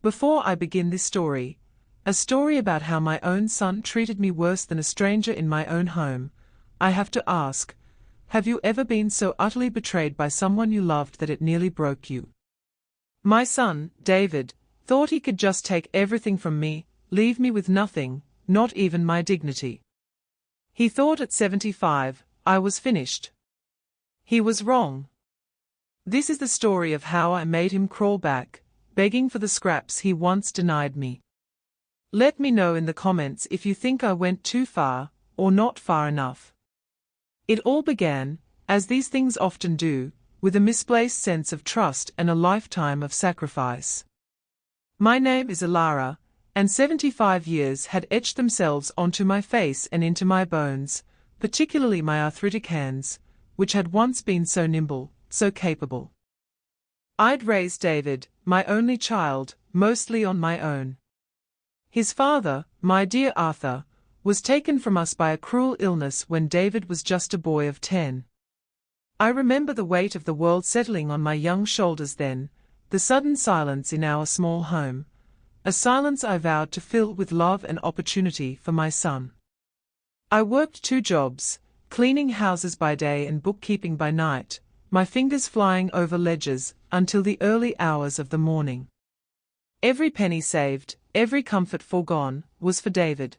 Before I begin this story, a story about how my own son treated me worse than a stranger in my own home, I have to ask, have you ever been so utterly betrayed by someone you loved that it nearly broke you? My son, David, thought he could just take everything from me, leave me with nothing, not even my dignity. He thought at 75, I was finished. He was wrong. This is the story of how I made him crawl back, begging for the scraps he once denied me. Let me know in the comments if you think I went too far, or not far enough. It all began, as these things often do, with a misplaced sense of trust and a lifetime of sacrifice. My name is Alara, and 75 years had etched themselves onto my face and into my bones, particularly my arthritic hands, which had once been so nimble, so capable. I'd raised David, my only child, mostly on my own. His father, my dear Arthur, was taken from us by a cruel illness when David was just a boy of 10. I remember the weight of the world settling on my young shoulders then, the sudden silence in our small home, a silence I vowed to fill with love and opportunity for my son. I worked 2 jobs, cleaning houses by day and bookkeeping by night, my fingers flying over ledgers until the early hours of the morning. Every penny saved, every comfort foregone, was for David.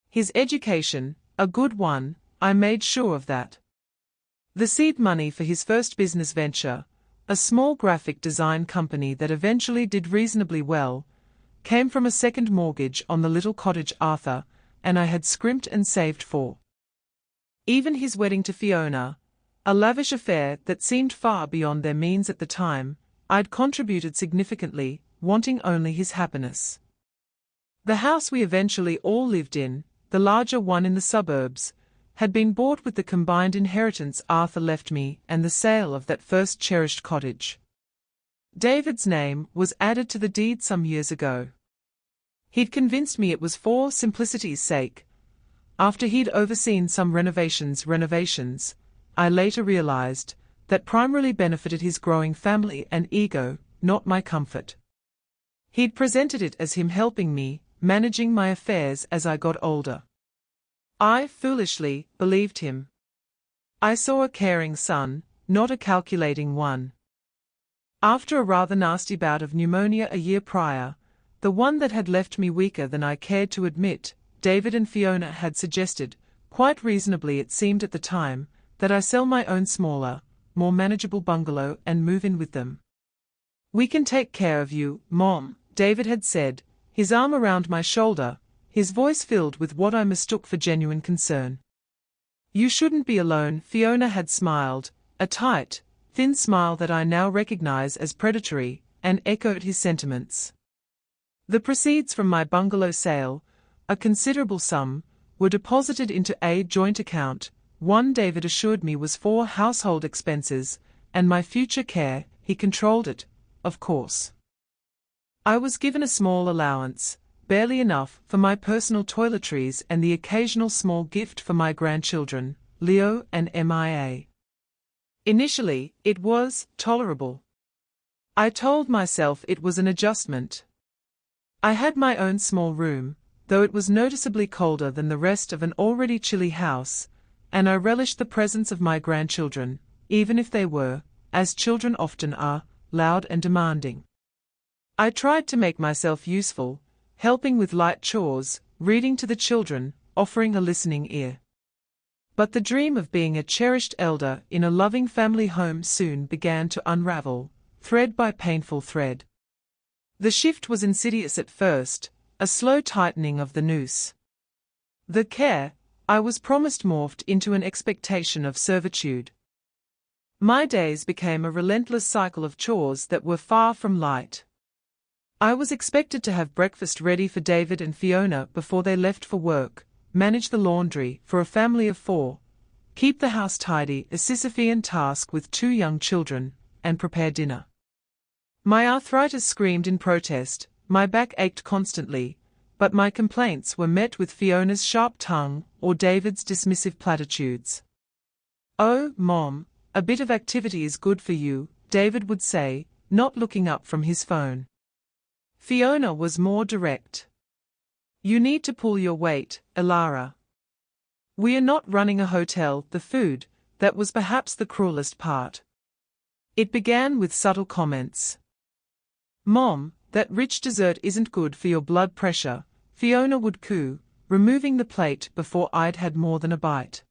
His education, a good one, I made sure of that. The seed money for his first business venture, a small graphic design company that eventually did reasonably well, came from a second mortgage on the little cottage Arthur and I had scrimped and saved for. Even his wedding to Fiona, a lavish affair that seemed far beyond their means at the time, I'd contributed significantly, wanting only his happiness. The house we eventually all lived in, the larger one in the suburbs, had been bought with the combined inheritance Arthur left me and the sale of that first cherished cottage. David's name was added to the deed some years ago. He'd convinced me it was for simplicity's sake. After he'd overseen some renovations, I later realized that primarily benefited his growing family and ego, not my comfort. He'd presented it as him helping me, managing my affairs as I got older. I, foolishly, believed him. I saw a caring son, not a calculating one. After a rather nasty bout of pneumonia a year prior, the one that had left me weaker than I cared to admit, David and Fiona had suggested, quite reasonably it seemed at the time, that I sell my own smaller, more manageable bungalow and move in with them. "We can take care of you, Mom," David had said, his arm around my shoulder, his voice filled with what I mistook for genuine concern. "You shouldn't be alone," Fiona had smiled, a tight, thin smile that I now recognize as predatory, and echoed his sentiments. The proceeds from my bungalow sale, a considerable sum, were deposited into a joint account, one David assured me was for household expenses, and my future care. He controlled it, of course. I was given a small allowance, barely enough for my personal toiletries and the occasional small gift for my grandchildren, Leo and Mia. Initially, it was tolerable. I told myself it was an adjustment. I had my own small room, though it was noticeably colder than the rest of an already chilly house, and I relished the presence of my grandchildren, even if they were, as children often are, loud and demanding. I tried to make myself useful, helping with light chores, reading to the children, offering a listening ear. But the dream of being a cherished elder in a loving family home soon began to unravel, thread by painful thread. The shift was insidious at first, a slow tightening of the noose. The care I was promised morphed into an expectation of servitude. My days became a relentless cycle of chores that were far from light. I was expected to have breakfast ready for David and Fiona before they left for work, manage the laundry for a family of 4, keep the house tidy, a Sisyphean task with 2 young children, and prepare dinner. My arthritis screamed in protest, my back ached constantly, but my complaints were met with Fiona's sharp tongue or David's dismissive platitudes. "Oh, Mom, a bit of activity is good for you," David would say, not looking up from his phone. Fiona was more direct. You need to pull your weight, Elara. We are not running a hotel. The food, that was perhaps the cruelest part. It began with subtle comments. Mom, that rich dessert isn't good for your blood pressure, Fiona would coo, removing the plate before I'd had more than a bite.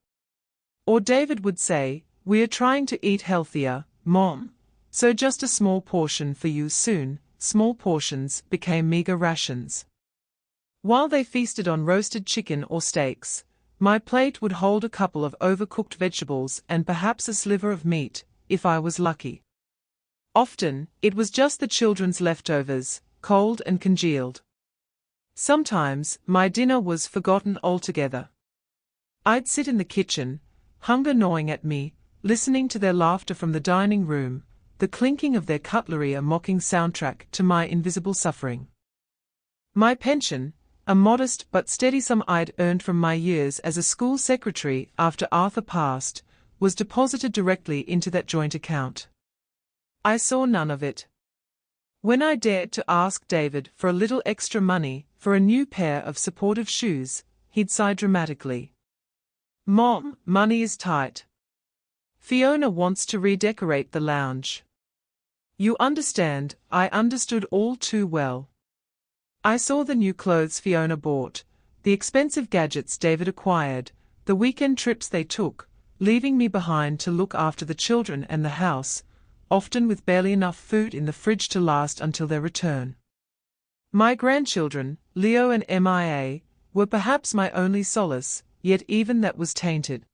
Or David would say, we are trying to eat healthier, Mom, so just a small portion for you. Soon, small portions became meager rations. While they feasted on roasted chicken or steaks, my plate would hold a couple of overcooked vegetables and perhaps a sliver of meat, if I was lucky. Often, it was just the children's leftovers, cold and congealed. Sometimes, my dinner was forgotten altogether. I'd sit in the kitchen, hunger gnawing at me, listening to their laughter from the dining room, the clinking of their cutlery a mocking soundtrack to my invisible suffering. My pension, a modest but steady sum I'd earned from my years as a school secretary after Arthur passed, was deposited directly into that joint account. I saw none of it. When I dared to ask David for a little extra money for a new pair of supportive shoes, he'd sigh dramatically. Mom, money is tight. Fiona wants to redecorate the lounge. You understand, I understood all too well. I saw the new clothes Fiona bought, the expensive gadgets David acquired, the weekend trips they took, leaving me behind to look after the children and the house, often with barely enough food in the fridge to last until their return. My grandchildren, Leo and Mia, were perhaps my only solace, yet even that was tainted.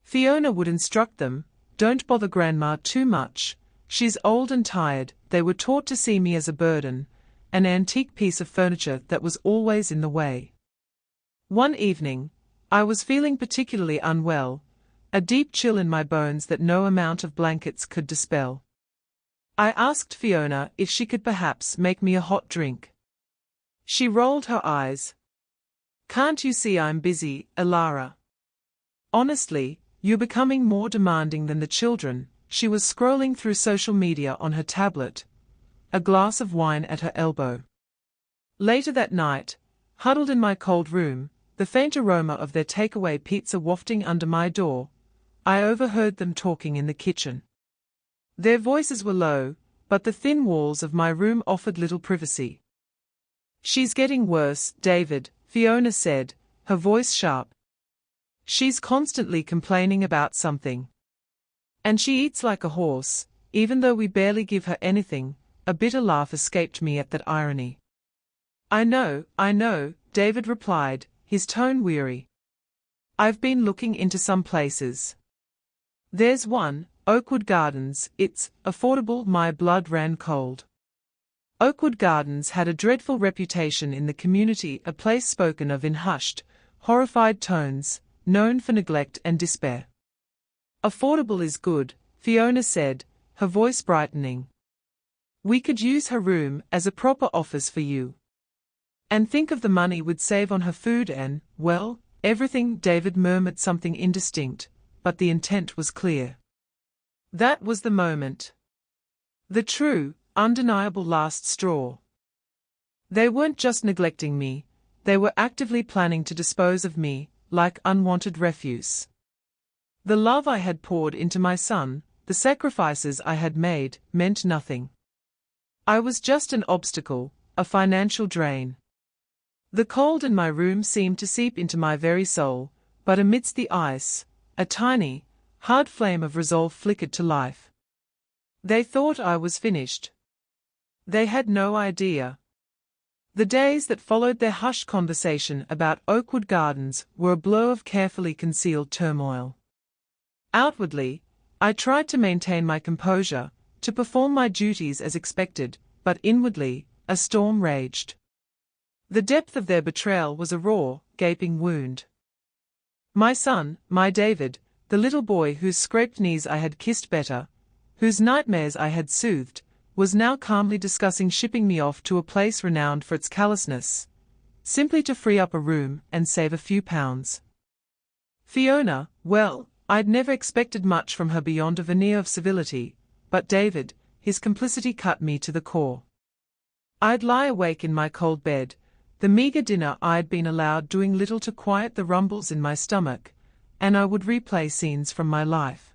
Fiona would instruct them, don't bother Grandma too much, she's old and tired. They were taught to see me as a burden, an antique piece of furniture that was always in the way. One evening, I was feeling particularly unwell, a deep chill in my bones that no amount of blankets could dispel. I asked Fiona if she could perhaps make me a hot drink. She rolled her eyes. Can't you see I'm busy, Elara? Honestly, you're becoming more demanding than the children. She was scrolling through social media on her tablet, a glass of wine at her elbow. Later that night, huddled in my cold room, the faint aroma of their takeaway pizza wafting under my door, I overheard them talking in the kitchen. Their voices were low, but the thin walls of my room offered little privacy. She's getting worse, David, Fiona said, her voice sharp. She's constantly complaining about something. And she eats like a horse, even though we barely give her anything. A bitter laugh escaped me at that irony. I know, David replied, his tone weary. I've been looking into some places. There's one, Oakwood Gardens, it's affordable. My blood ran cold. Oakwood Gardens had a dreadful reputation in the community, a place spoken of in hushed, horrified tones, known for neglect and despair. Affordable is good, Fiona said, her voice brightening. We could use her room as a proper office for you. And think of the money we'd save on her food and, well, everything. David murmured something indistinct, but the intent was clear. That was the moment. The true, undeniable last straw. They weren't just neglecting me, they were actively planning to dispose of me, like unwanted refuse. The love I had poured into my son, the sacrifices I had made, meant nothing. I was just an obstacle, a financial drain. The cold in my room seemed to seep into my very soul, but amidst the ice, a tiny, hard flame of resolve flickered to life. They thought I was finished. They had no idea. The days that followed their hushed conversation about Oakwood Gardens were a blur of carefully concealed turmoil. Outwardly, I tried to maintain my composure, to perform my duties as expected, but inwardly, a storm raged. The depth of their betrayal was a raw, gaping wound. My son, my David, the little boy whose scraped knees I had kissed better, whose nightmares I had soothed, was now calmly discussing shipping me off to a place renowned for its callousness, simply to free up a room and save a few pounds. Fiona, well, I'd never expected much from her beyond a veneer of civility, but David, his complicity cut me to the core. I'd lie awake in my cold bed, the meager dinner I'd been allowed doing little to quiet the rumbles in my stomach, and I would replay scenes from my life.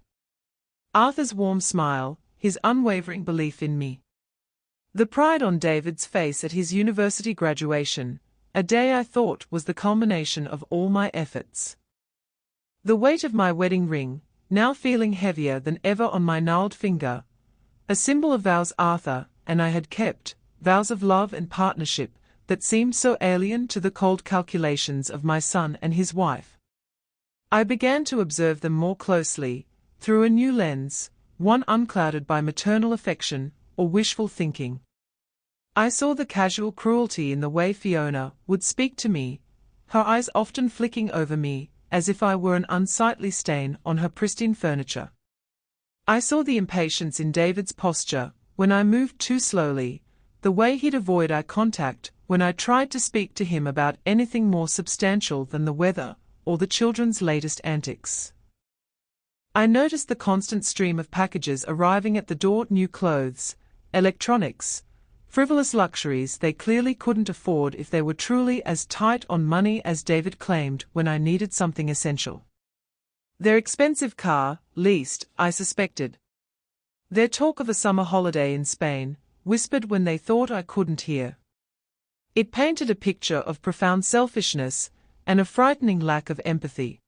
Arthur's warm smile, his unwavering belief in me. The pride on David's face at his university graduation, a day I thought was the culmination of all my efforts. The weight of my wedding ring, now feeling heavier than ever on my gnarled finger, a symbol of vows Arthur and I had kept, vows of love and partnership that seemed so alien to the cold calculations of my son and his wife. I began to observe them more closely, through a new lens, one unclouded by maternal affection or wishful thinking. I saw the casual cruelty in the way Fiona would speak to me, her eyes often flicking over me, as if I were an unsightly stain on her pristine furniture. I saw the impatience in David's posture when I moved too slowly, the way he'd avoid eye contact when I tried to speak to him about anything more substantial than the weather or the children's latest antics. I noticed the constant stream of packages arriving at the door, new clothes, electronics, frivolous luxuries they clearly couldn't afford if they were truly as tight on money as David claimed when I needed something essential. Their expensive car, leased, I suspected. Their talk of a summer holiday in Spain, whispered when they thought I couldn't hear. It painted a picture of profound selfishness and a frightening lack of empathy.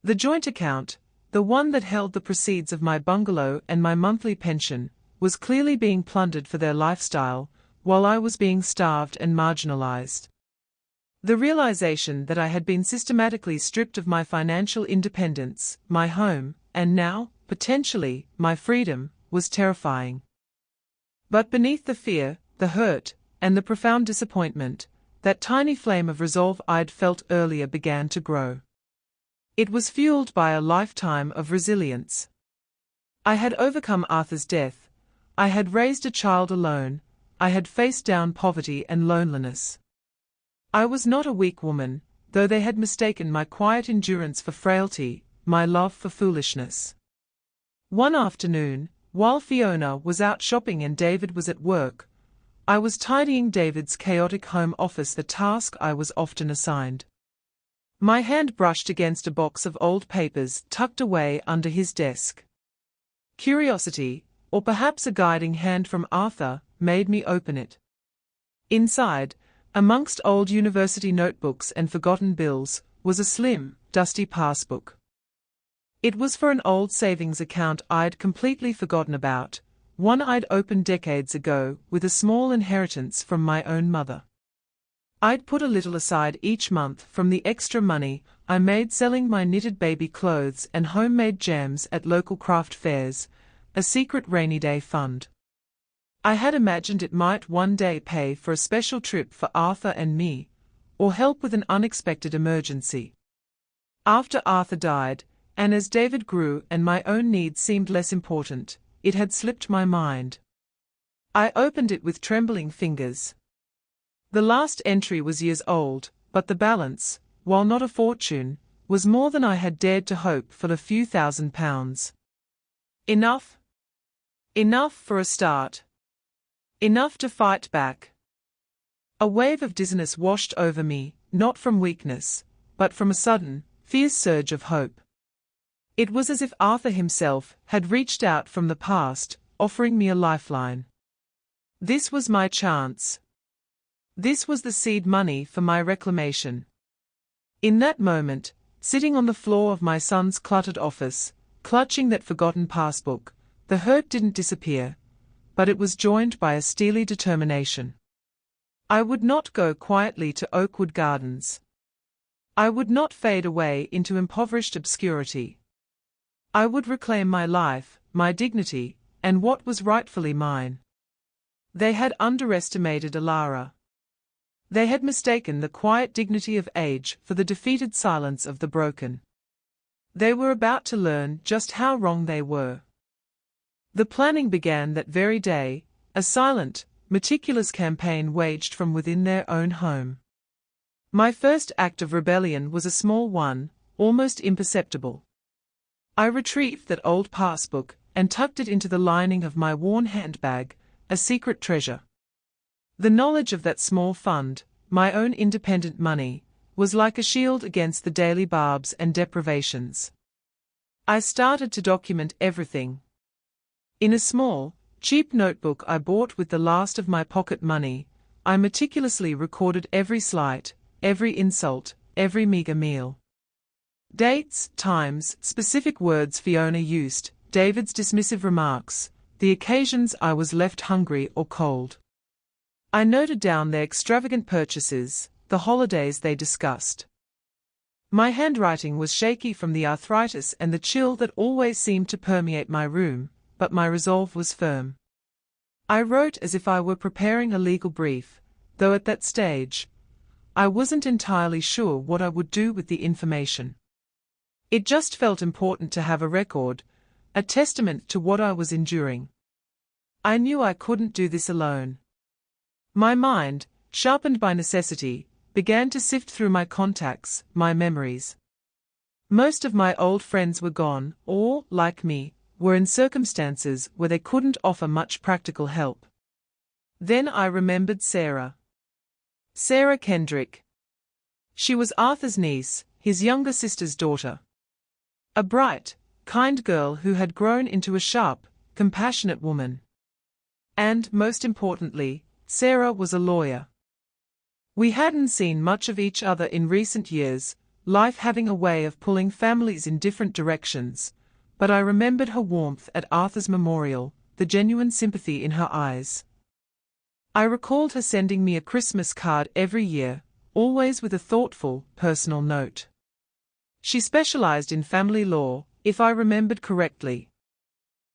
The joint account, the one that held the proceeds of my bungalow and my monthly pension, was clearly being plundered for their lifestyle, while I was being starved and marginalized. The realization that I had been systematically stripped of my financial independence, my home, and now, potentially, my freedom, was terrifying. But beneath the fear, the hurt, and the profound disappointment, that tiny flame of resolve I'd felt earlier began to grow. It was fueled by a lifetime of resilience. I had overcome Arthur's death, I had raised a child alone, I had faced down poverty and loneliness. I was not a weak woman, though they had mistaken my quiet endurance for frailty, my love for foolishness. One afternoon, while Fiona was out shopping and David was at work, I was tidying David's chaotic home office, the task I was often assigned. My hand brushed against a box of old papers tucked away under his desk. Curiosity, or perhaps a guiding hand from Arthur, made me open it. Inside, amongst old university notebooks and forgotten bills, was a slim, dusty passbook. It was for an old savings account I'd completely forgotten about, one I'd opened decades ago with a small inheritance from my own mother. I'd put a little aside each month from the extra money I made selling my knitted baby clothes and homemade jams at local craft fairs, a secret rainy day fund. I had imagined it might one day pay for a special trip for Arthur and me, or help with an unexpected emergency. After Arthur died, and as David grew and my own needs seemed less important, it had slipped my mind. I opened it with trembling fingers. The last entry was years old, but the balance, while not a fortune, was more than I had dared to hope for, a few £1,000s. Enough? Enough for a start. Enough to fight back. A wave of dizziness washed over me, not from weakness, but from a sudden, fierce surge of hope. It was as if Arthur himself had reached out from the past, offering me a lifeline. This was my chance. This was the seed money for my reclamation. In that moment, sitting on the floor of my son's cluttered office, clutching that forgotten passbook, the hurt didn't disappear, but it was joined by a steely determination. I would not go quietly to Oakwood Gardens. I would not fade away into impoverished obscurity. I would reclaim my life, my dignity, and what was rightfully mine. They had underestimated Alara. They had mistaken the quiet dignity of age for the defeated silence of the broken. They were about to learn just how wrong they were. The planning began that very day, a silent, meticulous campaign waged from within their own home. My first act of rebellion was a small one, almost imperceptible. I retrieved that old passbook and tucked it into the lining of my worn handbag, a secret treasure. The knowledge of that small fund, my own independent money, was like a shield against the daily barbs and deprivations. I started to document everything. In a small, cheap notebook I bought with the last of my pocket money, I meticulously recorded every slight, every insult, every meager meal. Dates, times, specific words Fiona used, David's dismissive remarks, the occasions I was left hungry or cold. I noted down their extravagant purchases, the holidays they discussed. My handwriting was shaky from the arthritis and the chill that always seemed to permeate my room, but my resolve was firm. I wrote as if I were preparing a legal brief, though at that stage, I wasn't entirely sure what I would do with the information. It just felt important to have a record, a testament to what I was enduring. I knew I couldn't do this alone. My mind, sharpened by necessity, began to sift through my contacts, my memories. Most of my old friends were gone, or, like me, were in circumstances where they couldn't offer much practical help. Then I remembered Sarah. Sarah Kendrick. She was Arthur's niece, his younger sister's daughter. A bright, kind girl who had grown into a sharp, compassionate woman. And, most importantly, Sarah was a lawyer. We hadn't seen much of each other in recent years, life having a way of pulling families in different directions, but I remembered her warmth at Arthur's memorial, the genuine sympathy in her eyes. I recalled her sending me a Christmas card every year, always with a thoughtful, personal note. She specialized in family law, if I remembered correctly.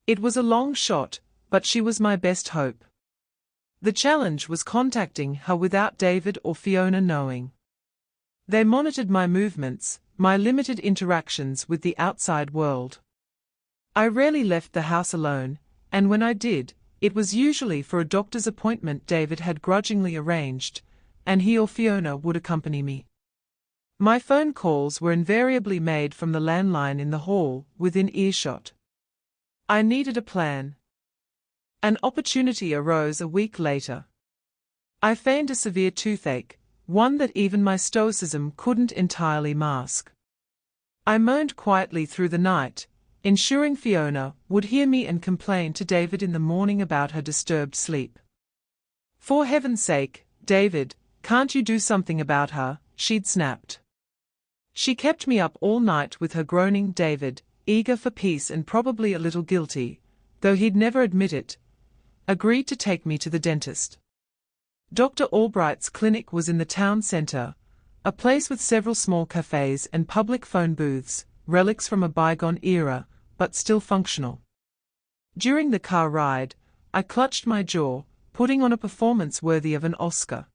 It was a long shot, but she was my best hope. The challenge was contacting her without David or Fiona knowing. They monitored my movements, my limited interactions with the outside world. I rarely left the house alone, and when I did, it was usually for a doctor's appointment David had grudgingly arranged, and he or Fiona would accompany me. My phone calls were invariably made from the landline in the hall, within earshot. I needed a plan. An opportunity arose a week later. I feigned a severe toothache, one that even my stoicism couldn't entirely mask. I moaned quietly through the night, ensuring Fiona would hear me and complain to David in the morning about her disturbed sleep. "For heaven's sake, David, can't you do something about her?" she'd snapped. She kept me up all night with her groaning. David, eager for peace and probably a little guilty, though he'd never admit it, agreed to take me to the dentist. Dr. Albright's clinic was in the town centre, a place with several small cafes and public phone booths, relics from a bygone era, but still functional. During the car ride, I clutched my jaw, putting on a performance worthy of an Oscar.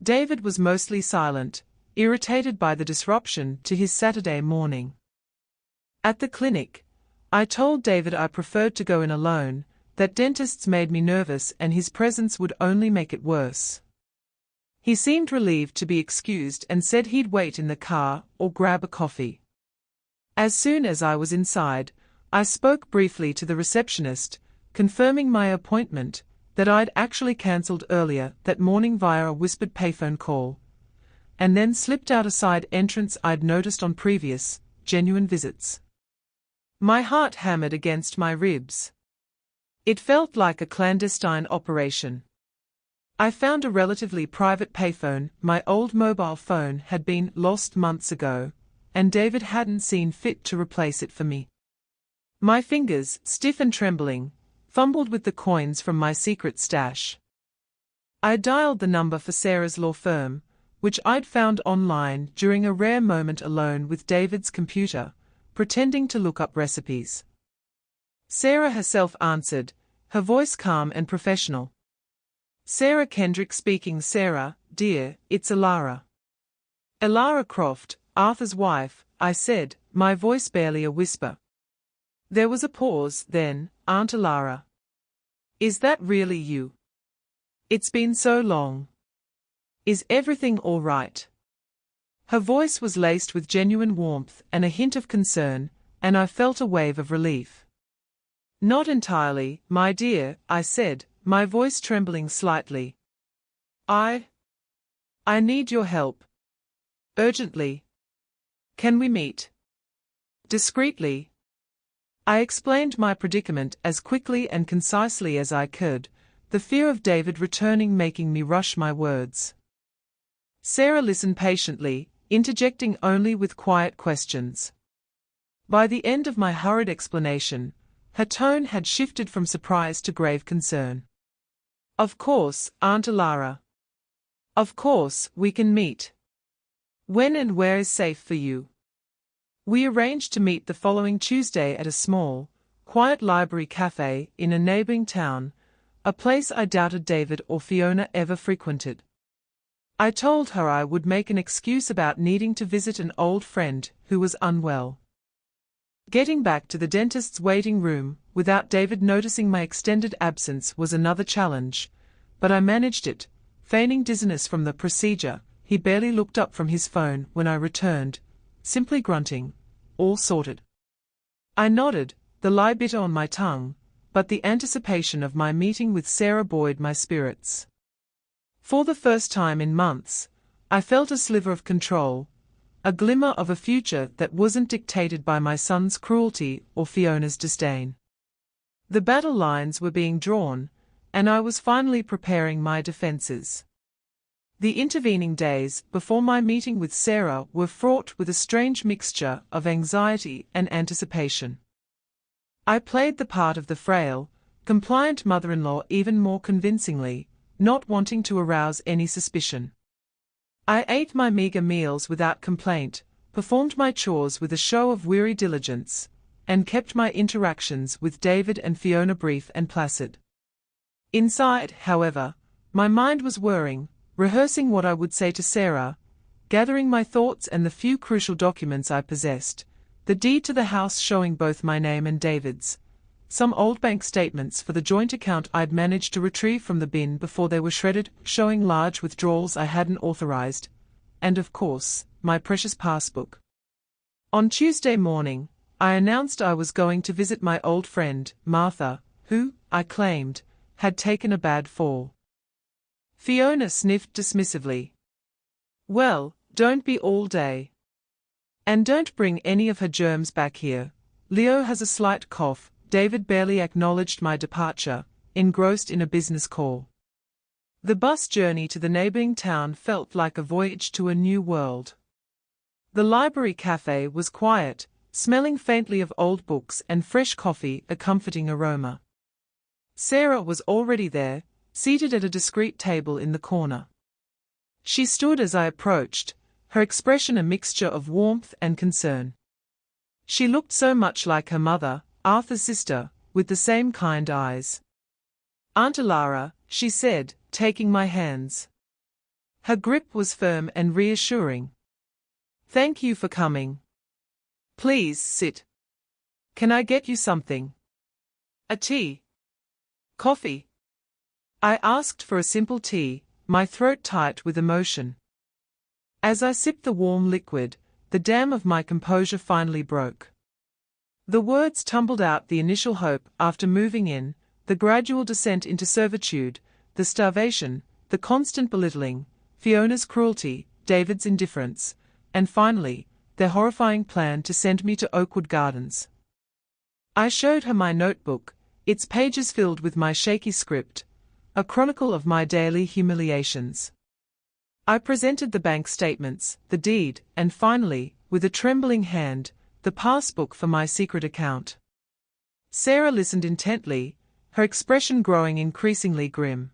David was mostly silent, irritated by the disruption to his Saturday morning. At the clinic, I told David I preferred to go in alone, that dentists made me nervous and his presence would only make it worse. He seemed relieved to be excused and said he'd wait in the car or grab a coffee. As soon as I was inside, I spoke briefly to the receptionist, confirming my appointment, that I'd actually cancelled earlier that morning via a whispered payphone call, and then slipped out a side entrance I'd noticed on previous, genuine visits. My heart hammered against my ribs. It felt like a clandestine operation. I found a relatively private payphone. My old mobile phone had been lost months ago, and David hadn't seen fit to replace it for me. My fingers, stiff and trembling, fumbled with the coins from my secret stash. I dialed the number for Sarah's law firm, which I'd found online during a rare moment alone with David's computer, pretending to look up recipes. Sarah herself answered, her voice calm and professional. "Sarah Kendrick speaking." "Sarah, dear, it's Alara." "Alara Croft, Arthur's wife," I said, my voice barely a whisper. There was a pause, then, "Aunt Alara. Is that really you? It's been so long. Is everything all right?" Her voice was laced with genuine warmth and a hint of concern, and I felt a wave of relief. "Not entirely, my dear," I said, my voice trembling slightly. I need your help. Urgently. Can we meet? Discreetly. I explained my predicament as quickly and concisely as I could, the fear of David returning making me rush my words. Sarah listened patiently, interjecting only with quiet questions. By the end of my hurried explanation, her tone had shifted from surprise to grave concern. Of course, Aunt Alara. Of course, we can meet. When and where is safe for you? We arranged to meet the following Tuesday at a small, quiet library cafe in a neighboring town, a place I doubted David or Fiona ever frequented. I told her I would make an excuse about needing to visit an old friend who was unwell. Getting back to the dentist's waiting room without David noticing my extended absence was another challenge, but I managed it, feigning dizziness from the procedure. He barely looked up from his phone when I returned, simply grunting, "All sorted." I nodded, the lie bitter on my tongue, but the anticipation of my meeting with Sarah buoyed my spirits. For the first time in months, I felt a sliver of control, a glimmer of a future that wasn't dictated by my son's cruelty or Fiona's disdain. The battle lines were being drawn, and I was finally preparing my defenses. The intervening days before my meeting with Sarah were fraught with a strange mixture of anxiety and anticipation. I played the part of the frail, compliant mother-in-law even more convincingly, not wanting to arouse any suspicion. I ate my meager meals without complaint, performed my chores with a show of weary diligence, and kept my interactions with David and Fiona brief and placid. Inside, however, my mind was whirring, rehearsing what I would say to Sarah, gathering my thoughts and the few crucial documents I possessed, the deed to the house showing both my name and David's, some old bank statements for the joint account I'd managed to retrieve from the bin before they were shredded, showing large withdrawals I hadn't authorized, and of course, my precious passbook. On Tuesday morning, I announced I was going to visit my old friend, Martha, who, I claimed, had taken a bad fall. Fiona sniffed dismissively. "Well, don't be all day. And don't bring any of her germs back here. Leo has a slight cough." David barely acknowledged my departure, engrossed in a business call. The bus journey to the neighboring town felt like a voyage to a new world. The library cafe was quiet, smelling faintly of old books and fresh coffee, a comforting aroma. Sarah was already there, seated at a discreet table in the corner. She stood as I approached, her expression a mixture of warmth and concern. She looked so much like her mother, Arthur's sister, with the same kind eyes. "Aunt Alara," she said, taking my hands. Her grip was firm and reassuring. "Thank you for coming. Please sit. Can I get you something? A tea? Coffee?" I asked for a simple tea, my throat tight with emotion. As I sipped the warm liquid, the dam of my composure finally broke. The words tumbled out: the initial hope after moving in, the gradual descent into servitude, the starvation, the constant belittling, Fiona's cruelty, David's indifference, and finally, their horrifying plan to send me to Oakwood Gardens. I showed her my notebook, its pages filled with my shaky script, a chronicle of my daily humiliations. I presented the bank statements, the deed, and finally, with a trembling hand, the passbook for my secret account. Sarah listened intently, her expression growing increasingly grim.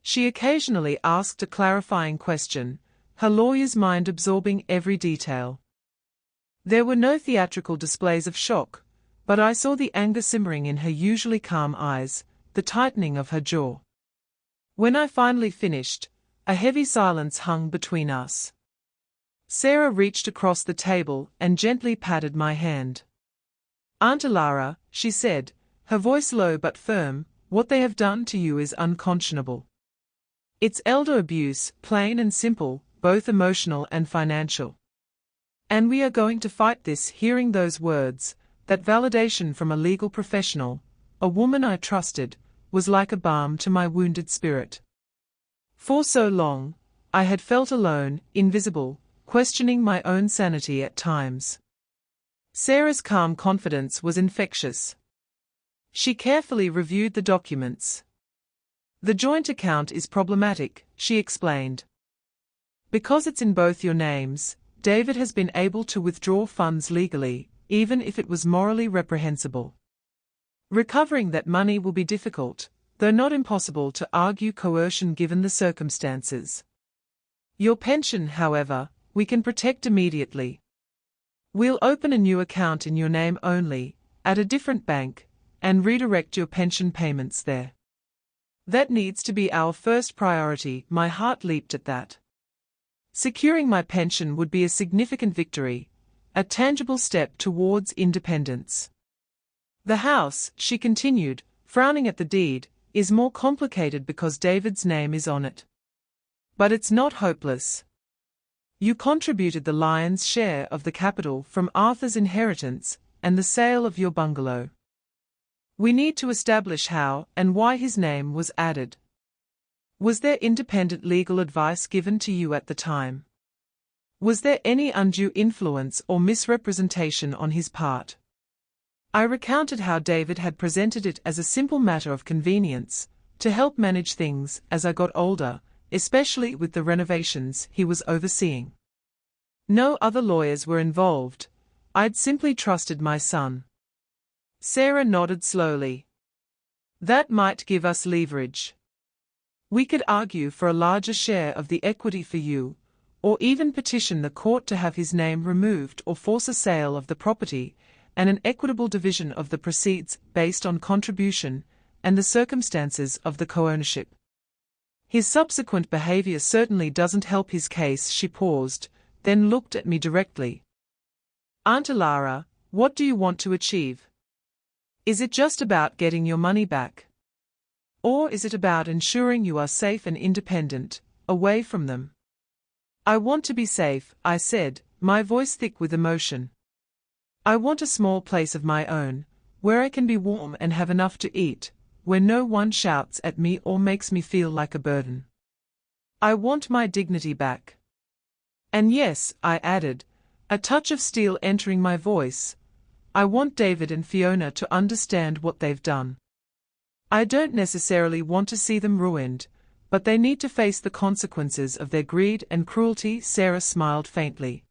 She occasionally asked a clarifying question, her lawyer's mind absorbing every detail. There were no theatrical displays of shock, but I saw the anger simmering in her usually calm eyes, the tightening of her jaw. When I finally finished, a heavy silence hung between us. Sarah reached across the table and gently patted my hand. "Aunt Alara," she said, her voice low but firm, "what they have done to you is unconscionable. It's elder abuse, plain and simple, both emotional and financial. And we are going to fight this." Hearing those words, that validation from a legal professional, a woman I trusted, was like a balm to my wounded spirit. For so long, I had felt alone, invisible, questioning my own sanity at times. Sarah's calm confidence was infectious. She carefully reviewed the documents. The joint account is problematic, she explained. Because it's in both your names, David has been able to withdraw funds legally, even if it was morally reprehensible. Recovering that money will be difficult, though not impossible to argue coercion given the circumstances. Your pension, however, we can protect immediately. We'll open a new account in your name only, at a different bank, and redirect your pension payments there. That needs to be our first priority. My heart leaped at that. Securing my pension would be a significant victory, a tangible step towards independence. The house, she continued, frowning at the deed, is more complicated because David's name is on it. But it's not hopeless. You contributed the lion's share of the capital from Arthur's inheritance and the sale of your bungalow. We need to establish how and why his name was added. Was there independent legal advice given to you at the time? Was there any undue influence or misrepresentation on his part? I recounted how David had presented it as a simple matter of convenience, to help manage things as I got older, especially with the renovations he was overseeing. No other lawyers were involved. I'd simply trusted my son. Sarah nodded slowly. That might give us leverage. We could argue for a larger share of the equity for you, or even petition the court to have his name removed or force a sale of the property, and an equitable division of the proceeds based on contribution and the circumstances of the co-ownership. His subsequent behavior certainly doesn't help his case. She paused, then looked at me directly. Aunt Alara, what do you want to achieve? Is it just about getting your money back? Or is it about ensuring you are safe and independent, away from them? I want to be safe, I said, my voice thick with emotion. I want a small place of my own, where I can be warm and have enough to eat, where no one shouts at me or makes me feel like a burden. I want my dignity back. And yes, I added, a touch of steel entering my voice, I want David and Fiona to understand what they've done. I don't necessarily want to see them ruined, but they need to face the consequences of their greed and cruelty. Sarah smiled faintly.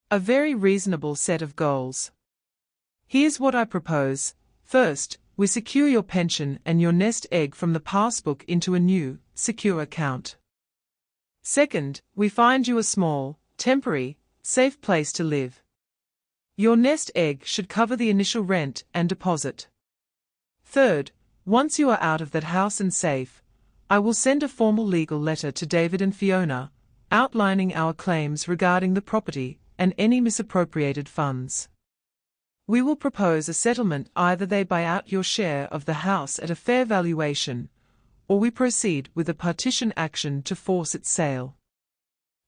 A very reasonable set of goals. Here's what I propose. First, we secure your pension and your nest egg from the passbook into a new, secure account. Second, we find you a small, temporary, safe place to live. Your nest egg should cover the initial rent and deposit. Third, once you are out of that house and safe, I will send a formal legal letter to David and Fiona, outlining our claims regarding the property and any misappropriated funds. We will propose a settlement. Either they buy out your share of the house at a fair valuation, or we proceed with a partition action to force its sale.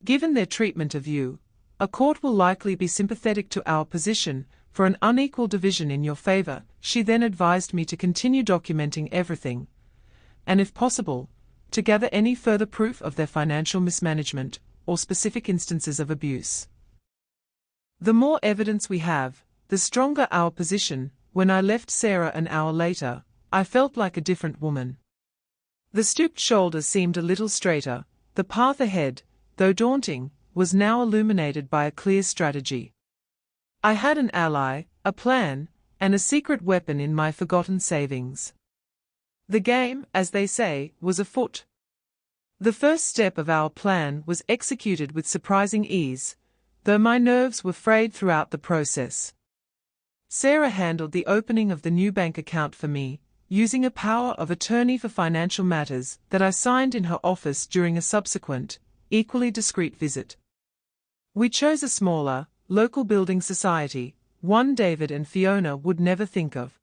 Given their treatment of you, a court will likely be sympathetic to our position for an unequal division in your favor. She then advised me to continue documenting everything, and if possible, to gather any further proof of their financial mismanagement or specific instances of abuse. The more evidence we have, the stronger our position. When I left Sarah an hour later, I felt like a different woman. The stooped shoulders seemed a little straighter. The path ahead, though daunting, was now illuminated by a clear strategy. I had an ally, a plan, and a secret weapon in my forgotten savings. The game, as they say, was afoot. The first step of our plan was executed with surprising ease, though my nerves were frayed throughout the process. Sarah handled the opening of the new bank account for me, using a power of attorney for financial matters that I signed in her office during a subsequent, equally discreet visit. We chose a smaller, local building society, one David and Fiona would never think of.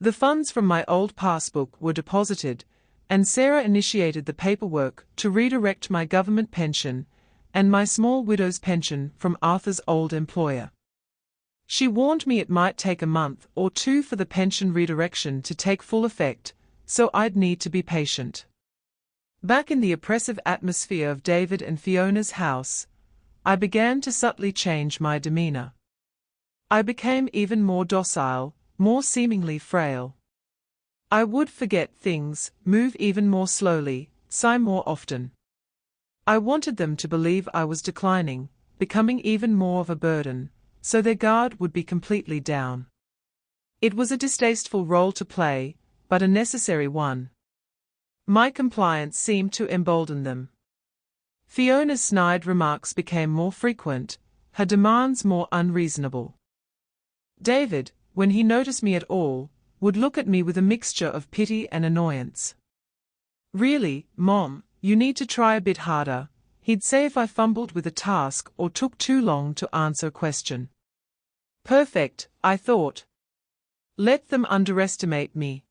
The funds from my old passbook were deposited, and Sarah initiated the paperwork to redirect my government pension and my small widow's pension from Arthur's old employer. She warned me it might take a month or two for the pension redirection to take full effect, so I'd need to be patient. Back in the oppressive atmosphere of David and Fiona's house, I began to subtly change my demeanor. I became even more docile, more seemingly frail. I would forget things, move even more slowly, sigh more often. I wanted them to believe I was declining, becoming even more of a burden, so their guard would be completely down. It was a distasteful role to play, but a necessary one. My compliance seemed to embolden them. Fiona's snide remarks became more frequent, her demands more unreasonable. David, when he noticed me at all, would look at me with a mixture of pity and annoyance. "Really, Mom, you need to try a bit harder," he'd say if I fumbled with a task or took too long to answer a question. Perfect, I thought. Let them underestimate me.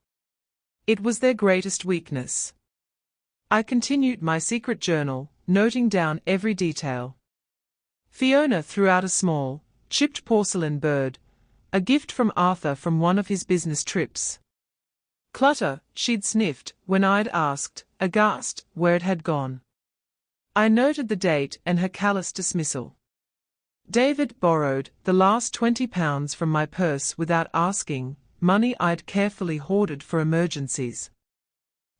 It was their greatest weakness. I continued my secret journal, noting down every detail. Fiona threw out a small, chipped porcelain bird, a gift from Arthur from one of his business trips. Clutter, she'd sniffed when I'd asked, aghast, where it had gone. I noted the date and her callous dismissal. David borrowed the last £20 from my purse without asking, money I'd carefully hoarded for emergencies.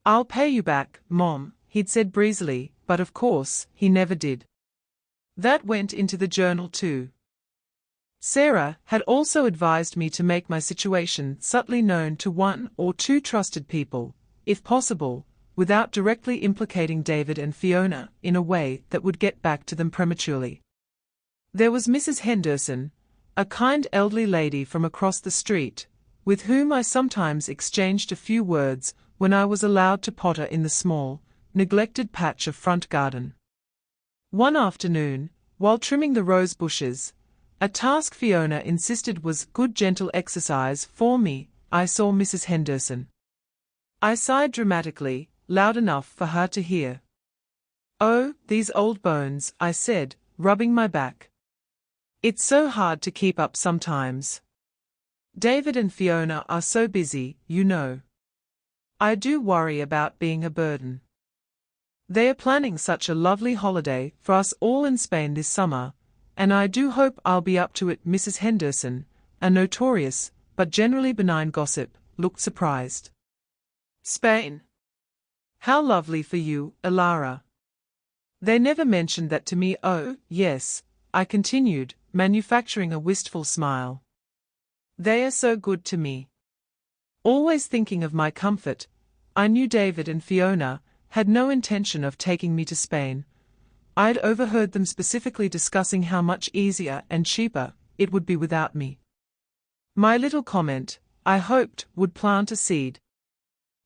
"I'll pay you back, Mom," he'd said breezily, but of course, he never did. That went into the journal too. Sarah had also advised me to make my situation subtly known to one or two trusted people, if possible, without directly implicating David and Fiona in a way that would get back to them prematurely. There was Mrs. Henderson, a kind elderly lady from across the street, with whom I sometimes exchanged a few words when I was allowed to potter in the small, neglected patch of front garden. One afternoon, while trimming the rose bushes, a task Fiona insisted was good gentle exercise for me, I saw Mrs. Henderson. I sighed dramatically, loud enough for her to hear. "Oh, these old bones," I said, rubbing my back. "It's so hard to keep up sometimes. David and Fiona are so busy, you know. I do worry about being a burden. They are planning such a lovely holiday for us all in Spain this summer, and I do hope I'll be up to it." Mrs. Henderson, a notorious, but generally benign gossip, looked surprised. "Spain? How lovely for you, Ilara. They never mentioned that to me." "Oh, yes," I continued, manufacturing a wistful smile. "They are so good to me. Always thinking of my comfort." I knew David and Fiona had no intention of taking me to Spain. I'd overheard them specifically discussing how much easier and cheaper it would be without me. My little comment, I hoped, would plant a seed.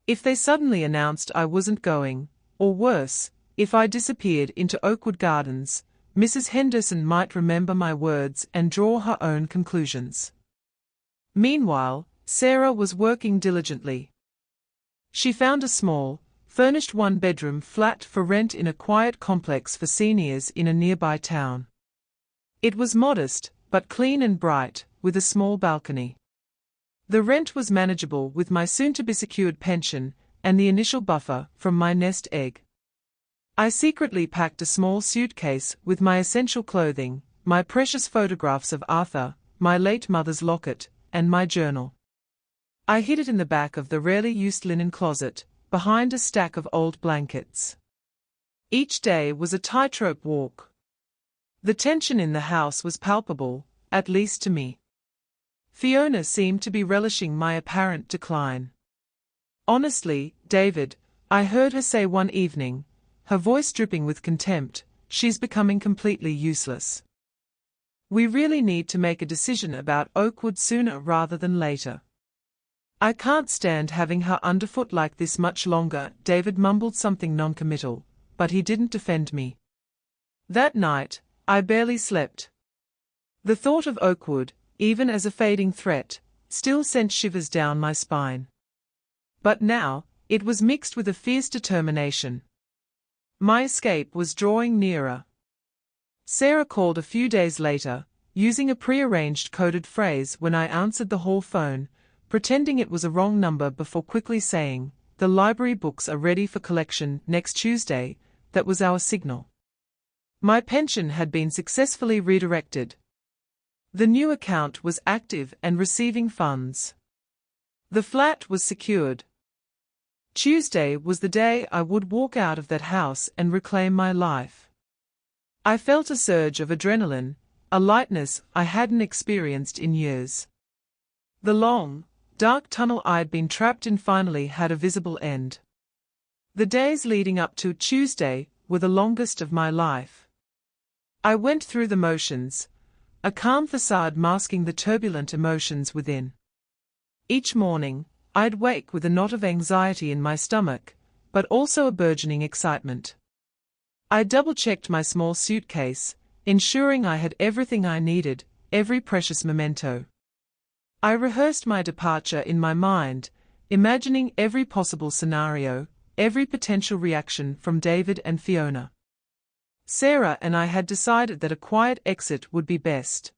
If they suddenly announced I wasn't going, or worse, if I disappeared into Oakwood Gardens, Mrs. Henderson might remember my words and draw her own conclusions. Meanwhile, Sarah was working diligently. She found a small, furnished one-bedroom flat for rent in a quiet complex for seniors in a nearby town. It was modest, but clean and bright, with a small balcony. The rent was manageable with my soon-to-be-secured pension and the initial buffer from my nest egg. I secretly packed a small suitcase with my essential clothing, my precious photographs of Arthur, my late mother's locket, and my journal. I hid it in the back of the rarely used linen closet, behind a stack of old blankets. Each day was a tightrope walk. The tension in the house was palpable, at least to me. Fiona seemed to be relishing my apparent decline. "Honestly, David," I heard her say one evening, her voice dripping with contempt, "she's becoming completely useless. We really need to make a decision about Oakwood sooner rather than later. I can't stand having her underfoot like this much longer." David mumbled something noncommittal, but he didn't defend me. That night, I barely slept. The thought of Oakwood, even as a fading threat, still sent shivers down my spine. But now, it was mixed with a fierce determination. My escape was drawing nearer. Sarah called a few days later, using a prearranged coded phrase when I answered the hall phone, pretending it was a wrong number before quickly saying, the library books are ready for collection next Tuesday. That was our signal. My pension had been successfully redirected. The new account was active and receiving funds. The flat was secured. Tuesday was the day I would walk out of that house and reclaim my life. I felt a surge of adrenaline, a lightness I hadn't experienced in years. The long, dark tunnel I'd been trapped in finally had a visible end. The days leading up to Tuesday were the longest of my life. I went through the motions, a calm facade masking the turbulent emotions within. Each morning, I'd wake with a knot of anxiety in my stomach, but also a burgeoning excitement. I double-checked my small suitcase, ensuring I had everything I needed, every precious memento. I rehearsed my departure in my mind, imagining every possible scenario, every potential reaction from David and Fiona. Sarah and I had decided that a quiet exit would be best.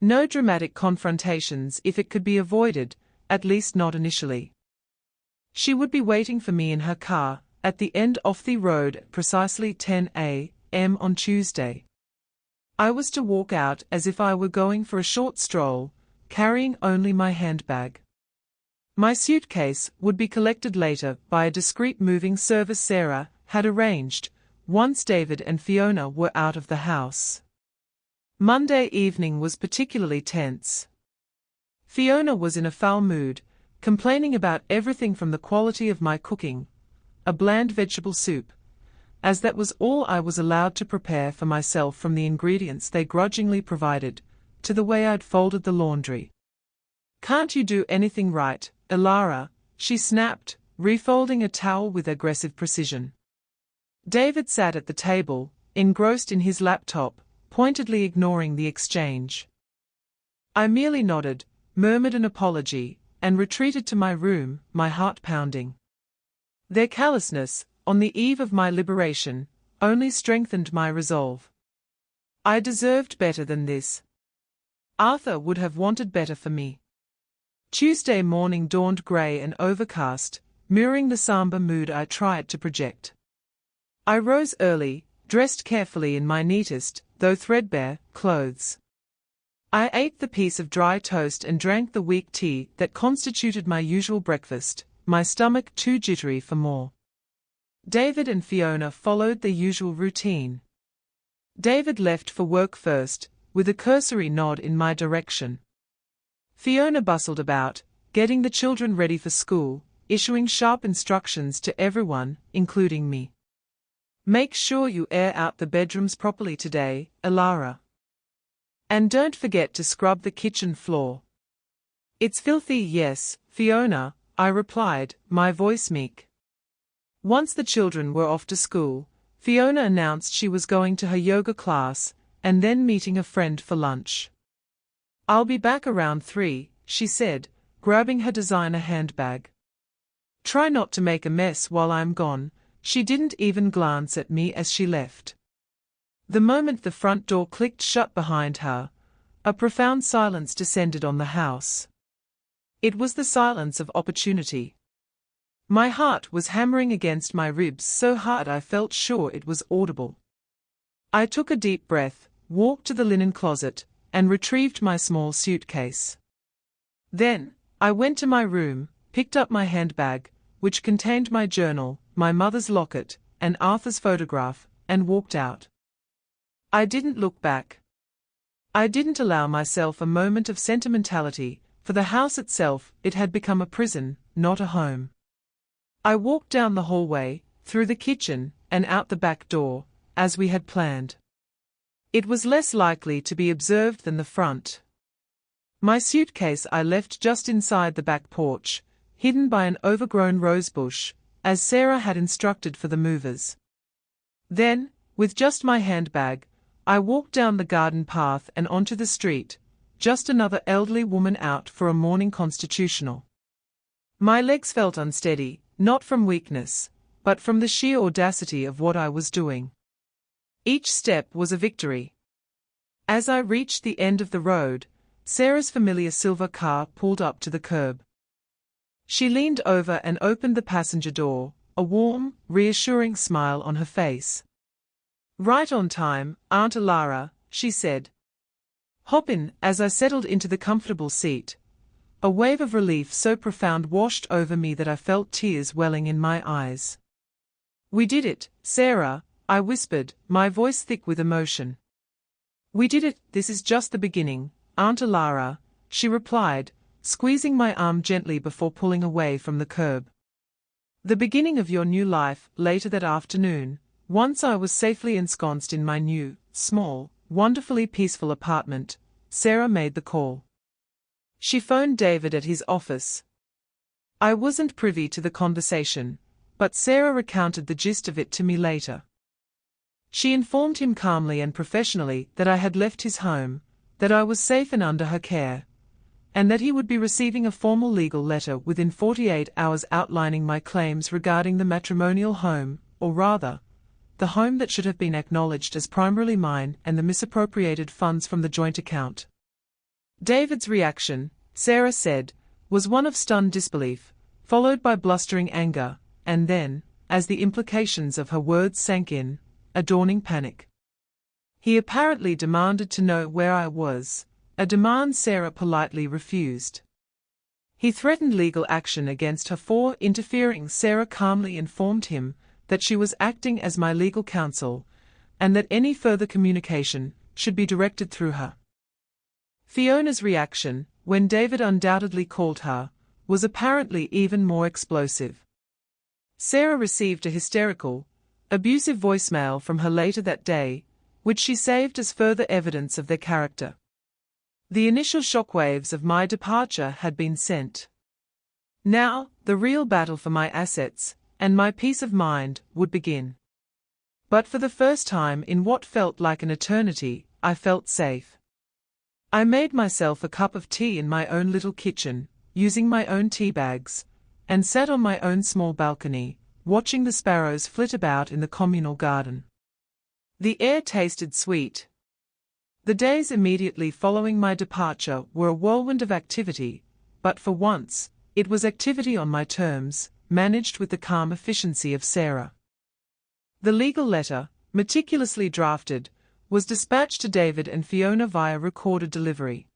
No dramatic confrontations if it could be avoided, at least not initially. She would be waiting for me in her car, at the end of the road at precisely 10 a.m. on Tuesday. I was to walk out as if I were going for a short stroll, carrying only my handbag. My suitcase would be collected later by a discreet moving service Sarah had arranged, once David and Fiona were out of the house. Monday evening was particularly tense. Fiona was in a foul mood, complaining about everything from the quality of my cooking, a bland vegetable soup, as that was all I was allowed to prepare for myself from the ingredients they grudgingly provided, to the way I'd folded the laundry. "Can't you do anything right, Elara?" she snapped, refolding a towel with aggressive precision. David sat at the table, engrossed in his laptop, pointedly ignoring the exchange. I merely nodded, murmured an apology, and retreated to my room, my heart pounding. Their callousness, on the eve of my liberation, only strengthened my resolve. I deserved better than this. Arthur would have wanted better for me. Tuesday morning dawned grey and overcast, mirroring the somber mood I tried to project. I rose early, dressed carefully in my neatest, though threadbare, clothes. I ate the piece of dry toast and drank the weak tea that constituted my usual breakfast, my stomach too jittery for more. David and Fiona followed their usual routine. David left for work first, with a cursory nod in my direction. Fiona bustled about, getting the children ready for school, issuing sharp instructions to everyone, including me. "Make sure you air out the bedrooms properly today, Elara. And don't forget to scrub the kitchen floor." "It's filthy, yes, Fiona," I replied, my voice meek. Once the children were off to school, Fiona announced she was going to her yoga class, and then meeting a friend for lunch. "I'll be back around 3, she said, grabbing her designer handbag. "Try not to make a mess while I'm gone." She didn't even glance at me as she left. The moment the front door clicked shut behind her, a profound silence descended on the house. It was the silence of opportunity. My heart was hammering against my ribs so hard I felt sure it was audible. I took a deep breath, walked to the linen closet, and retrieved my small suitcase. Then, I went to my room, picked up my handbag, which contained my journal, my mother's locket, and Arthur's photograph, and walked out. I didn't look back. I didn't allow myself a moment of sentimentality. For the house itself, it had become a prison, not a home. I walked down the hallway, through the kitchen, and out the back door, as we had planned. It was less likely to be observed than the front. My suitcase I left just inside the back porch, hidden by an overgrown rosebush, as Sarah had instructed for the movers. Then, with just my handbag, I walked down the garden path and onto the street, just another elderly woman out for a morning constitutional. My legs felt unsteady, not from weakness, but from the sheer audacity of what I was doing. Each step was a victory. As I reached the end of the road, Sarah's familiar silver car pulled up to the curb. She leaned over and opened the passenger door, a warm, reassuring smile on her face. "Right on time, Aunt Alara," she said. "Hop in." As I settled into the comfortable seat, a wave of relief so profound washed over me that I felt tears welling in my eyes. "We did it, Sarah," I whispered, my voice thick with emotion. "We did it. This is just the beginning, Aunt Alara," she replied, squeezing my arm gently before pulling away from the curb. "The beginning of your new life." Later that afternoon, once I was safely ensconced in my new, small, wonderfully peaceful apartment, Sarah made the call. She phoned David at his office. I wasn't privy to the conversation, but Sarah recounted the gist of it to me later. She informed him calmly and professionally that I had left his home, that I was safe and under her care, and that he would be receiving a formal legal letter within 48 hours outlining my claims regarding the matrimonial home, or rather, the home that should have been acknowledged as primarily mine, and the misappropriated funds from the joint account. David's reaction, Sarah said, was one of stunned disbelief, followed by blustering anger, and then, as the implications of her words sank in, a dawning panic. He apparently demanded to know where I was, a demand Sarah politely refused. He threatened legal action against her for interfering. Sarah calmly informed him that she was acting as my legal counsel, and that any further communication should be directed through her. Fiona's reaction, when David undoubtedly called her, was apparently even more explosive. Sarah received a hysterical, abusive voicemail from her later that day, which she saved as further evidence of their character. The initial shockwaves of my departure had been sent. Now, the real battle for my assets and my peace of mind would begin. But for the first time in what felt like an eternity, I felt safe. I made myself a cup of tea in my own little kitchen, using my own tea bags, and sat on my own small balcony, watching the sparrows flit about in the communal garden. The air tasted sweet. The days immediately following my departure were a whirlwind of activity, but for once, it was activity on my terms, managed with the calm efficiency of Sarah. The legal letter, meticulously drafted, was dispatched to David and Fiona via recorded delivery.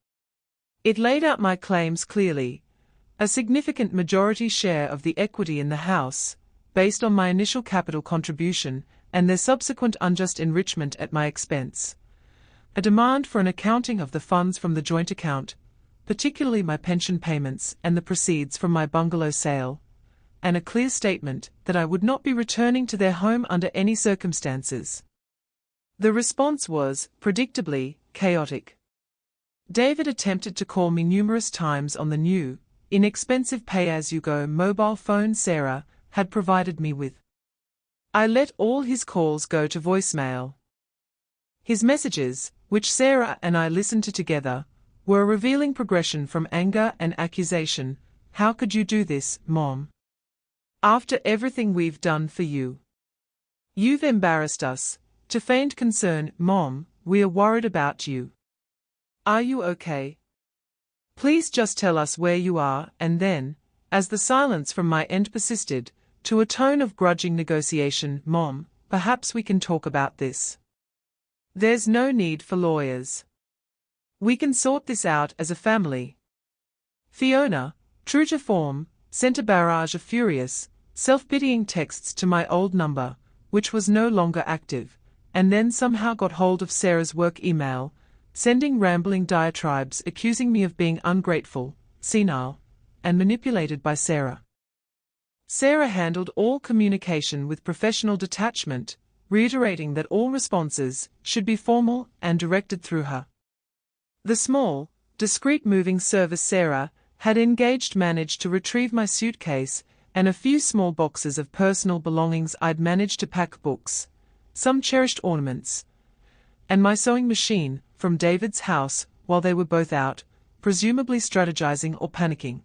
It laid out my claims clearly: a significant majority share of the equity in the house, based on my initial capital contribution, and their subsequent unjust enrichment at my expense. A demand for an accounting of the funds from the joint account, particularly my pension payments and the proceeds from my bungalow sale, and a clear statement that I would not be returning to their home under any circumstances. The response was, predictably, chaotic. David attempted to call me numerous times on the new, inexpensive pay-as-you-go mobile phone Sarah had provided me with. I let all his calls go to voicemail. His messages, which Sarah and I listened to together, were a revealing progression from anger and accusation. "How could you do this, Mom? After everything we've done for you. You've embarrassed us," to feigned concern, "Mom, we are worried about you. Are you okay? Please just tell us where you are." And then, as the silence from my end persisted, to a tone of grudging negotiation, "Mom, perhaps we can talk about this. There's no need for lawyers. We can sort this out as a family." Fiona, true to form, sent a barrage of furious, self-pitying texts to my old number, which was no longer active, and then somehow got hold of Sarah's work email, sending rambling diatribes accusing me of being ungrateful, senile, and manipulated by Sarah. Sarah handled all communication with professional detachment, reiterating that all responses should be formal and directed through her. The small, discreet moving service Sarah had engaged managed to retrieve my suitcase and a few small boxes of personal belongings. I'd managed to pack books, some cherished ornaments, and my sewing machine from David's house while they were both out, presumably strategizing or panicking.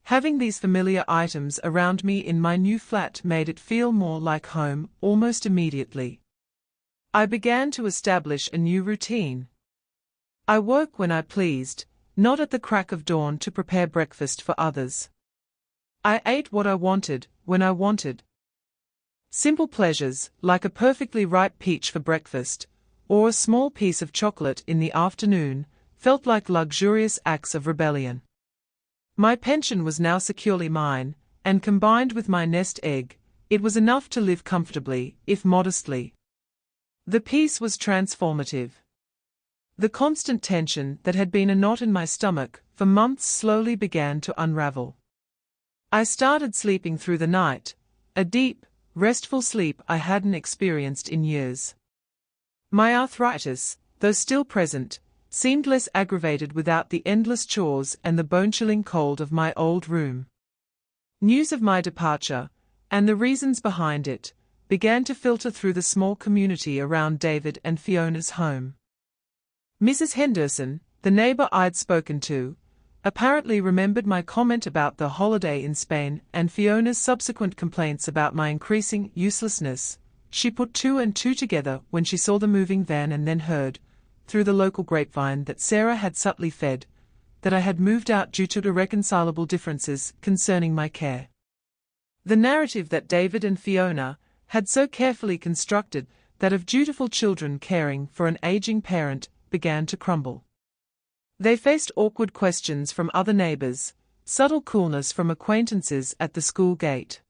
Having these familiar items around me in my new flat made it feel more like home almost immediately. I began to establish a new routine. I woke when I pleased, not at the crack of dawn to prepare breakfast for others. I ate what I wanted, when I wanted. Simple pleasures, like a perfectly ripe peach for breakfast, or a small piece of chocolate in the afternoon, felt like luxurious acts of rebellion. My pension was now securely mine, and combined with my nest egg, it was enough to live comfortably, if modestly. The peace was transformative. The constant tension that had been a knot in my stomach for months slowly began to unravel. I started sleeping through the night, a deep, restful sleep I hadn't experienced in years. My arthritis, though still present, seemed less aggravated without the endless chores and the bone-chilling cold of my old room. News of my departure, and the reasons behind it, began to filter through the small community around David and Fiona's home. Mrs. Henderson, the neighbor I'd spoken to, apparently remembered my comment about the holiday in Spain and Fiona's subsequent complaints about my increasing uselessness. She put two and two together when she saw the moving van and then heard, through the local grapevine, that Sarah had subtly fed, that I had moved out due to irreconcilable differences concerning my care. The narrative that David and Fiona had so carefully constructed, that of dutiful children caring for an aging parent, began to crumble. They faced awkward questions from other neighbors, subtle coolness from acquaintances at the school gate.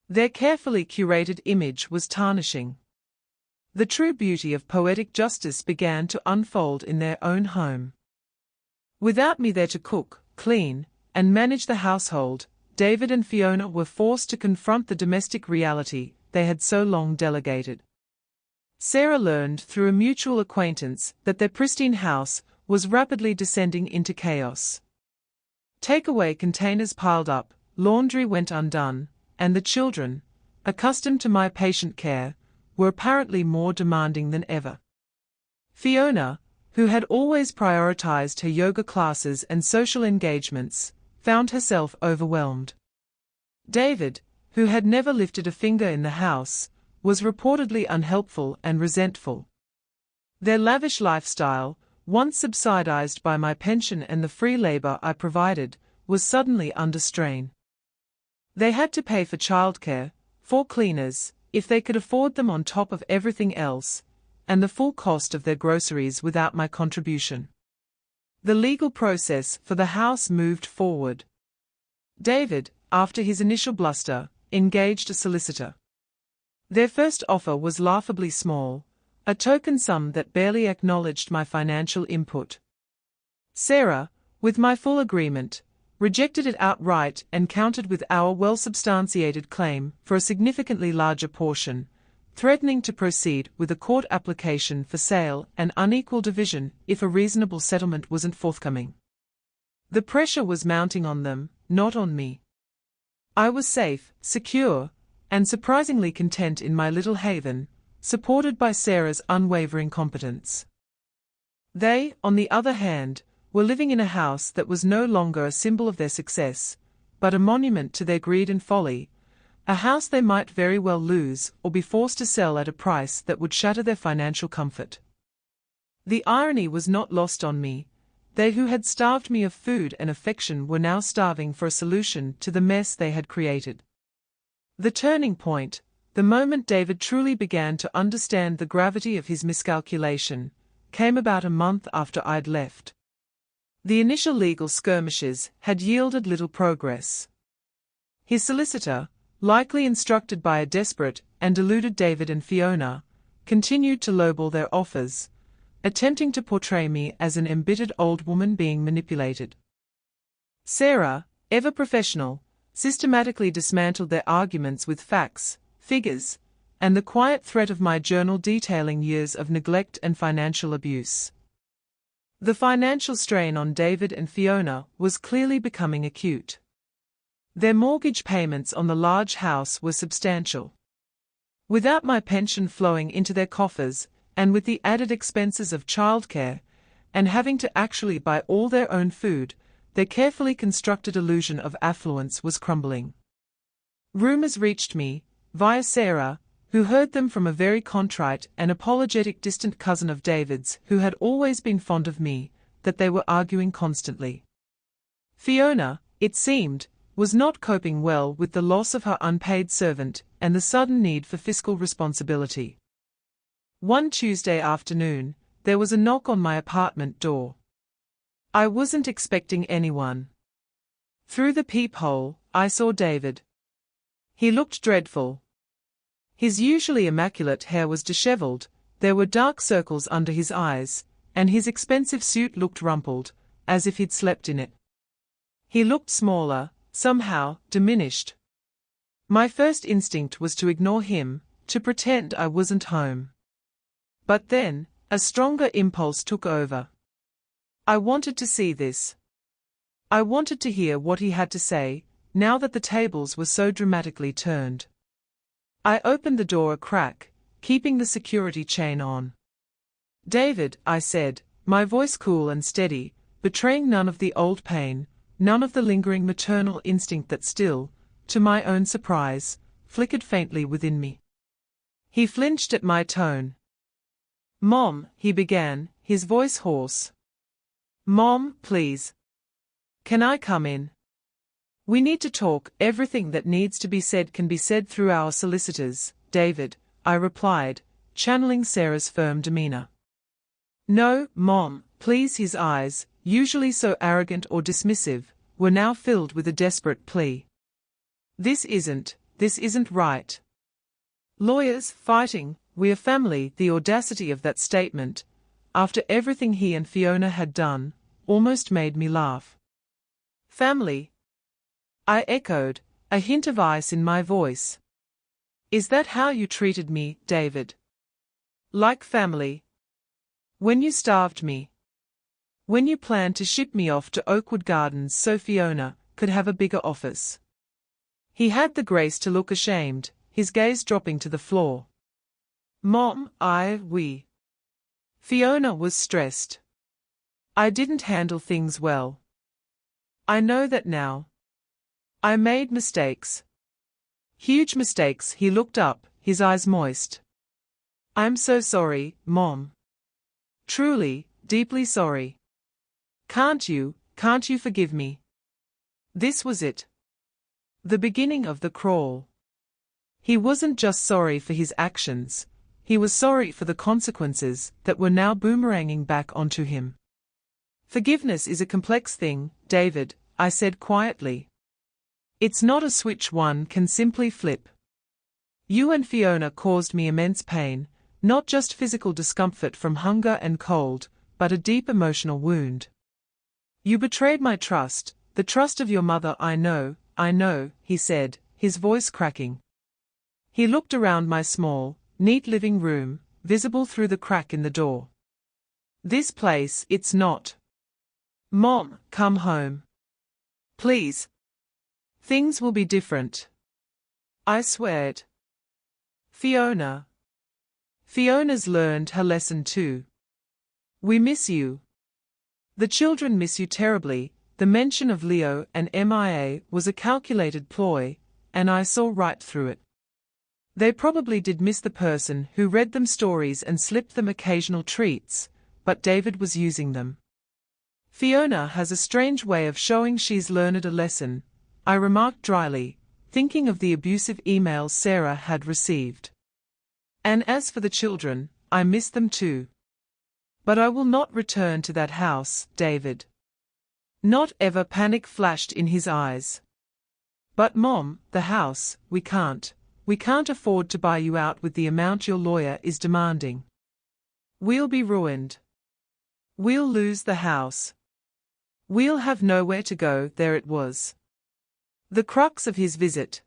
Their carefully curated image was tarnishing. The true beauty of poetic justice began to unfold in their own home. Without me there to cook, clean, and manage the household, David and Fiona were forced to confront the domestic reality they had so long delegated. Sarah learned through a mutual acquaintance that their pristine house was rapidly descending into chaos. Takeaway containers piled up, laundry went undone, and the children, accustomed to my patient care, were apparently more demanding than ever. Fiona, who had always prioritized her yoga classes and social engagements, found herself overwhelmed. David, who had never lifted a finger in the house, was reportedly unhelpful and resentful. Their lavish lifestyle, once subsidized by my pension and the free labor I provided, was suddenly under strain. They had to pay for childcare, for cleaners, if they could afford them, on top of everything else, and the full cost of their groceries without my contribution. The legal process for the house moved forward. David, after his initial bluster, engaged a solicitor. Their first offer was laughably small, a token sum that barely acknowledged my financial input. Sarah, with my full agreement, rejected it outright and countered with our well-substantiated claim for a significantly larger portion, threatening to proceed with a court application for sale and unequal division if a reasonable settlement wasn't forthcoming. The pressure was mounting on them, not on me. I was safe, secure, and surprisingly content in my little haven, supported by Sarah's unwavering competence. They, on the other hand, were living in a house that was no longer a symbol of their success, but a monument to their greed and folly, a house they might very well lose or be forced to sell at a price that would shatter their financial comfort. The irony was not lost on me. They who had starved me of food and affection were now starving for a solution to the mess they had created. The turning point, the moment David truly began to understand the gravity of his miscalculation, came about a month after I'd left. The initial legal skirmishes had yielded little progress. His solicitor, likely instructed by a desperate and deluded David and Fiona, continued to lowball their offers, attempting to portray me as an embittered old woman being manipulated. Sarah, ever professional, systematically dismantled their arguments with facts, figures, and the quiet threat of my journal detailing years of neglect and financial abuse. The financial strain on David and Fiona was clearly becoming acute. Their mortgage payments on the large house were substantial. Without my pension flowing into their coffers, and with the added expenses of childcare, and having to actually buy all their own food, their carefully constructed illusion of affluence was crumbling. Rumors reached me, via Sarah, who heard them from a very contrite and apologetic distant cousin of David's who had always been fond of me, that they were arguing constantly. Fiona, it seemed, was not coping well with the loss of her unpaid servant and the sudden need for fiscal responsibility. One Tuesday afternoon, there was a knock on my apartment door. I wasn't expecting anyone. Through the peephole, I saw David. He looked dreadful. His usually immaculate hair was disheveled, there were dark circles under his eyes, and his expensive suit looked rumpled, as if he'd slept in it. He looked smaller, somehow, diminished. My first instinct was to ignore him, to pretend I wasn't home. But then, a stronger impulse took over. I wanted to see this. I wanted to hear what he had to say, now that the tables were so dramatically turned. I opened the door a crack, keeping the security chain on. "David," I said, my voice cool and steady, betraying none of the old pain, none of the lingering maternal instinct that still, to my own surprise, flickered faintly within me. He flinched at my tone. "Mom," he began, his voice hoarse. "Mom, please. Can I come in? We need to talk. Everything that needs to be said can be said through our solicitors, David," I replied, channeling Sarah's firm demeanor. "No, Mom, please." His eyes, usually so arrogant or dismissive, were now filled with a desperate plea. This isn't right. Lawyers, fighting, we're family." The audacity of that statement, after everything he and Fiona had done, almost made me laugh. "Family?" I echoed, a hint of ice in my voice. "Is that how you treated me, David? Like family? When you starved me? When you planned to ship me off to Oakwood Gardens so Fiona could have a bigger office?" He had the grace to look ashamed, his gaze dropping to the floor. "Mom, we. Fiona was stressed. I didn't handle things well. I know that now. I made mistakes. Huge mistakes." He looked up, his eyes moist. "I'm so sorry, Mom. Truly, deeply sorry. Can't you forgive me?" This was it. The beginning of the crawl. He wasn't just sorry for his actions, he was sorry for the consequences that were now boomeranging back onto him. "Forgiveness is a complex thing, David," I said quietly. "It's not a switch one can simply flip. You and Fiona caused me immense pain, not just physical discomfort from hunger and cold, but a deep emotional wound. You betrayed my trust, the trust of your mother." I know, he said, his voice cracking. He looked around my small, neat living room, visible through the crack in the door. "This place, it's not. Mom, come home. Please. Things will be different. I swear it. Fiona's learned her lesson too. We miss you. The children miss you terribly." The mention of Leo and MIA was a calculated ploy, and I saw right through it. They probably did miss the person who read them stories and slipped them occasional treats, but David was using them. "Fiona has a strange way of showing she's learned a lesson," I remarked dryly, thinking of the abusive emails Sarah had received. "And as for the children, I miss them too. But I will not return to that house, David. Not ever." Panic flashed in his eyes. "But Mom, the house, we can't afford to buy you out with the amount your lawyer is demanding. We'll be ruined. We'll lose the house. We'll have nowhere to go." There it was. The crux of his visit.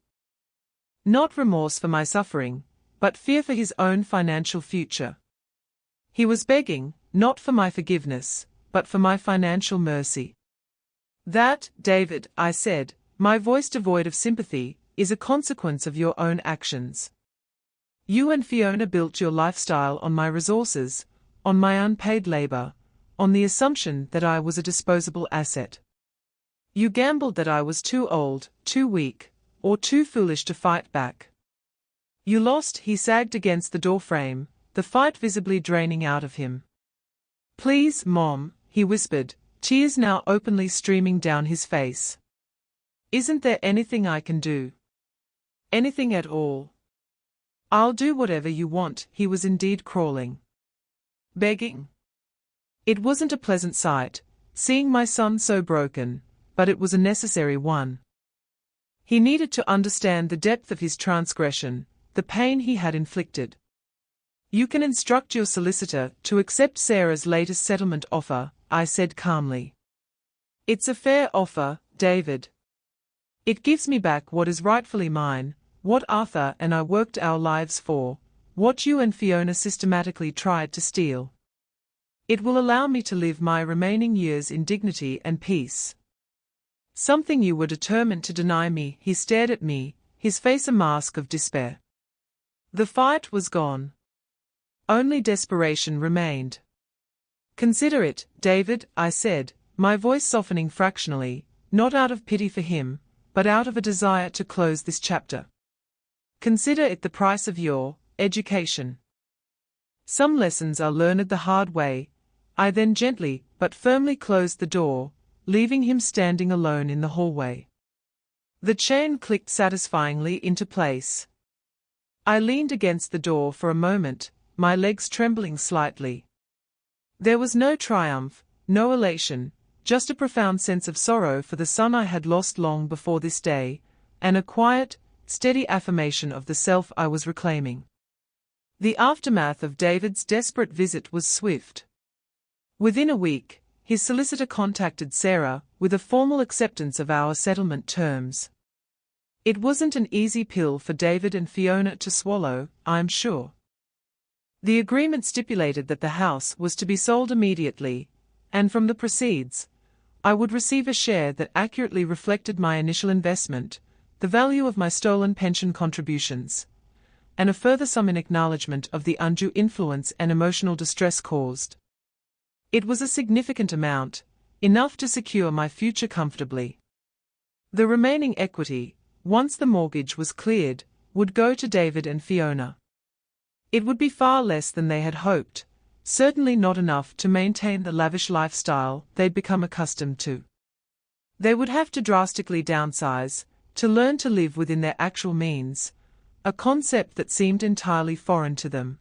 Not remorse for my suffering, but fear for his own financial future. He was begging, not for my forgiveness, but for my financial mercy. "That, David," I said, my voice devoid of sympathy, "is a consequence of your own actions. You and Fiona built your lifestyle on my resources, on my unpaid labor, on the assumption that I was a disposable asset. You gambled that I was too old, too weak, or too foolish to fight back. You lost." He sagged against the doorframe, the fight visibly draining out of him. "Please, Mom," he whispered, tears now openly streaming down his face. Isn't there anything I can do? Anything at all? I'll do whatever you want. He was indeed crawling. Begging. It wasn't a pleasant sight, seeing my son so broken, but it was a necessary one. He needed to understand the depth of his transgression, the pain he had inflicted. You can instruct your solicitor to accept Sarah's latest settlement offer, I said calmly. It's a fair offer, David. It gives me back what is rightfully mine, what Arthur and I worked our lives for, what you and Fiona systematically tried to steal. It will allow me to live my remaining years in dignity and peace. Something you were determined to deny me. He stared at me, his face a mask of despair. The fight was gone. Only desperation remained. Consider it, David, I said, my voice softening fractionally, not out of pity for him, but out of a desire to close this chapter. Consider it the price of your education. Some lessons are learned the hard way. I then gently but firmly closed the door, leaving him standing alone in the hallway. The chain clicked satisfyingly into place. I leaned against the door for a moment, my legs trembling slightly. There was no triumph, no elation, just a profound sense of sorrow for the son I had lost long before this day, and a quiet, steady affirmation of the self I was reclaiming. The aftermath of David's desperate visit was swift. Within a week, his solicitor contacted Sarah with a formal acceptance of our settlement terms. It wasn't an easy pill for David and Fiona to swallow, I'm sure. The agreement stipulated that the house was to be sold immediately, and from the proceeds, I would receive a share that accurately reflected my initial investment, the value of my stolen pension contributions, and a further sum in acknowledgement of the undue influence and emotional distress caused. It was a significant amount, enough to secure my future comfortably. The remaining equity, once the mortgage was cleared, would go to David and Fiona. It would be far less than they had hoped, certainly not enough to maintain the lavish lifestyle they'd become accustomed to. They would have to drastically downsize, to learn to live within their actual means, a concept that seemed entirely foreign to them.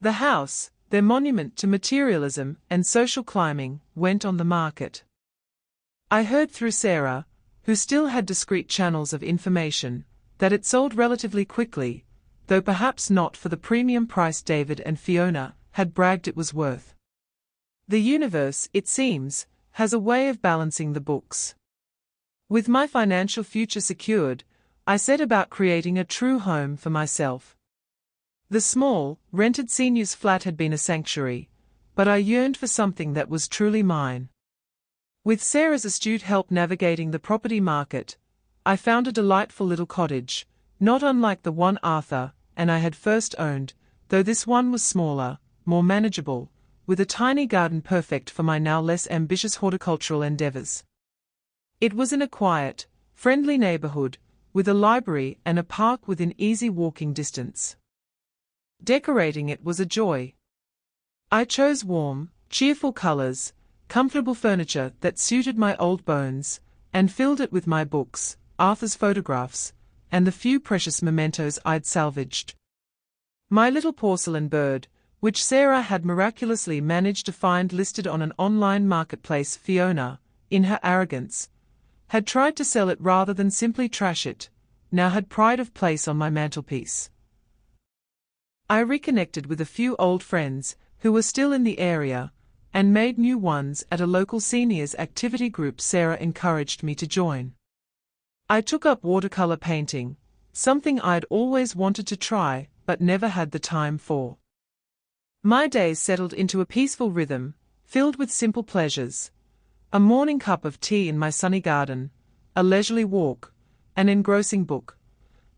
The house, their monument to materialism and social climbing, went on the market. I heard through Sarah, who still had discreet channels of information, that it sold relatively quickly, though perhaps not for the premium price David and Fiona had bragged it was worth. The universe, it seems, has a way of balancing the books. With my financial future secured, I set about creating a true home for myself. The small, rented seniors' flat had been a sanctuary, but I yearned for something that was truly mine. With Sarah's astute help navigating the property market, I found a delightful little cottage, not unlike the one Arthur and I had first owned, though this one was smaller, more manageable, with a tiny garden perfect for my now less ambitious horticultural endeavors. It was in a quiet, friendly neighborhood, with a library and a park within easy walking distance. Decorating it was a joy. I chose warm, cheerful colors, comfortable furniture that suited my old bones, and filled it with my books, Arthur's photographs, and the few precious mementos I'd salvaged. My little porcelain bird, which Sarah had miraculously managed to find listed on an online marketplace, Fiona, in her arrogance, had tried to sell it rather than simply trash it, now had pride of place on my mantelpiece. I reconnected with a few old friends who were still in the area, and made new ones at a local seniors activity group Sarah encouraged me to join. I took up watercolor painting, something I'd always wanted to try but never had the time for. My days settled into a peaceful rhythm, filled with simple pleasures: a morning cup of tea in my sunny garden, a leisurely walk, an engrossing book,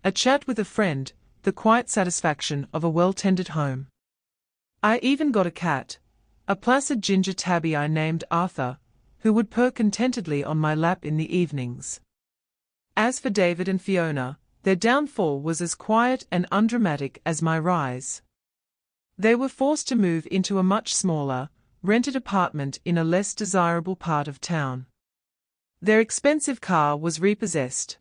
a chat with a friend, the quiet satisfaction of a well-tended home. I even got a cat, a placid ginger tabby I named Arthur, who would purr contentedly on my lap in the evenings. As for David and Fiona, their downfall was as quiet and undramatic as my rise. They were forced to move into a much smaller, rented apartment in a less desirable part of town. Their expensive car was repossessed.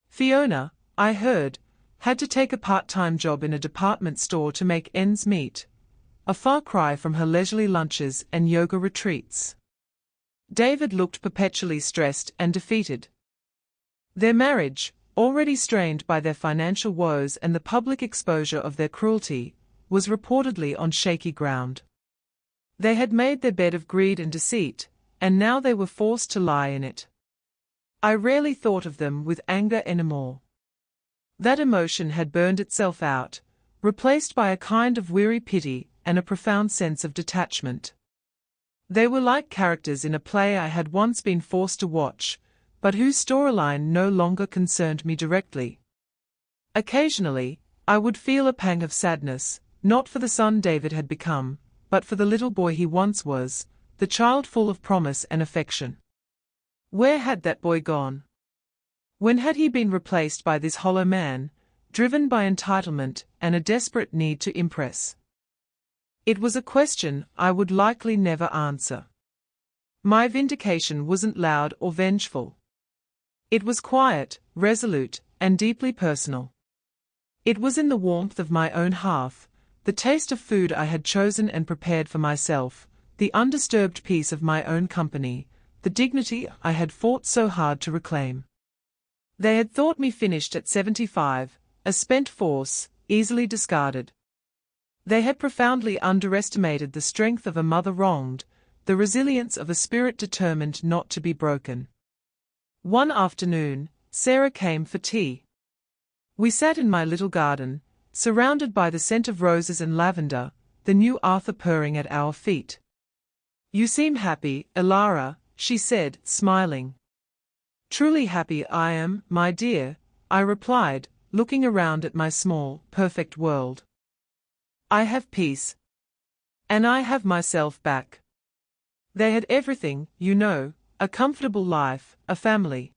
Fiona, I heard, had to take a part-time job in a department store to make ends meet, a far cry from her leisurely lunches and yoga retreats. David looked perpetually stressed and defeated. Their marriage, already strained by their financial woes and the public exposure of their cruelty, was reportedly on shaky ground. They had made their bed of greed and deceit, and now they were forced to lie in it. I rarely thought of them with anger anymore. That emotion had burned itself out, replaced by a kind of weary pity and a profound sense of detachment. They were like characters in a play I had once been forced to watch, but whose storyline no longer concerned me directly. Occasionally, I would feel a pang of sadness, not for the son David had become, but for the little boy he once was, the child full of promise and affection. Where had that boy gone? When had he been replaced by this hollow man, driven by entitlement and a desperate need to impress? It was a question I would likely never answer. My vindication wasn't loud or vengeful. It was quiet, resolute, and deeply personal. It was in the warmth of my own hearth, the taste of food I had chosen and prepared for myself, the undisturbed peace of my own company, the dignity I had fought so hard to reclaim. They had thought me finished at 75, a spent force, easily discarded. They had profoundly underestimated the strength of a mother wronged, the resilience of a spirit determined not to be broken. One afternoon, Sarah came for tea. We sat in my little garden, surrounded by the scent of roses and lavender, the new Arthur purring at our feet. "You seem happy, Elara," she said, smiling. "Truly happy I am, my dear," I replied, looking around at my small, perfect world. "I have peace. And I have myself back." They had everything, you know, a comfortable life, a family.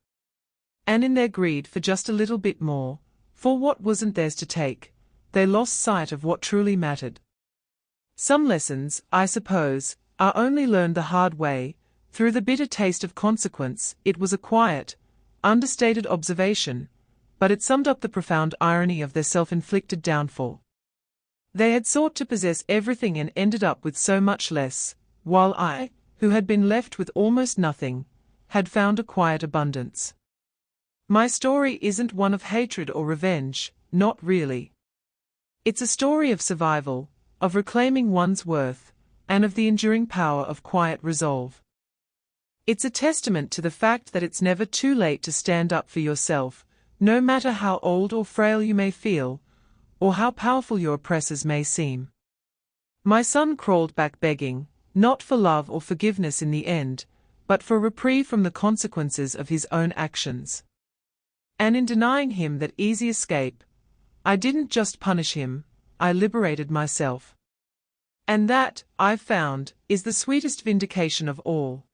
And in their greed for just a little bit more, for what wasn't theirs to take, they lost sight of what truly mattered. Some lessons, I suppose, are only learned the hard way, through the bitter taste of consequence. It was a quiet, understated observation, but it summed up the profound irony of their self-inflicted downfall. They had sought to possess everything and ended up with so much less, while I, who had been left with almost nothing, had found a quiet abundance. My story isn't one of hatred or revenge, not really. It's a story of survival, of reclaiming one's worth, and of the enduring power of quiet resolve. It's a testament to the fact that it's never too late to stand up for yourself, no matter how old or frail you may feel, or how powerful your oppressors may seem. My son crawled back begging, not for love or forgiveness in the end, but for reprieve from the consequences of his own actions. And in denying him that easy escape, I didn't just punish him, I liberated myself. And that, I've found, is the sweetest vindication of all.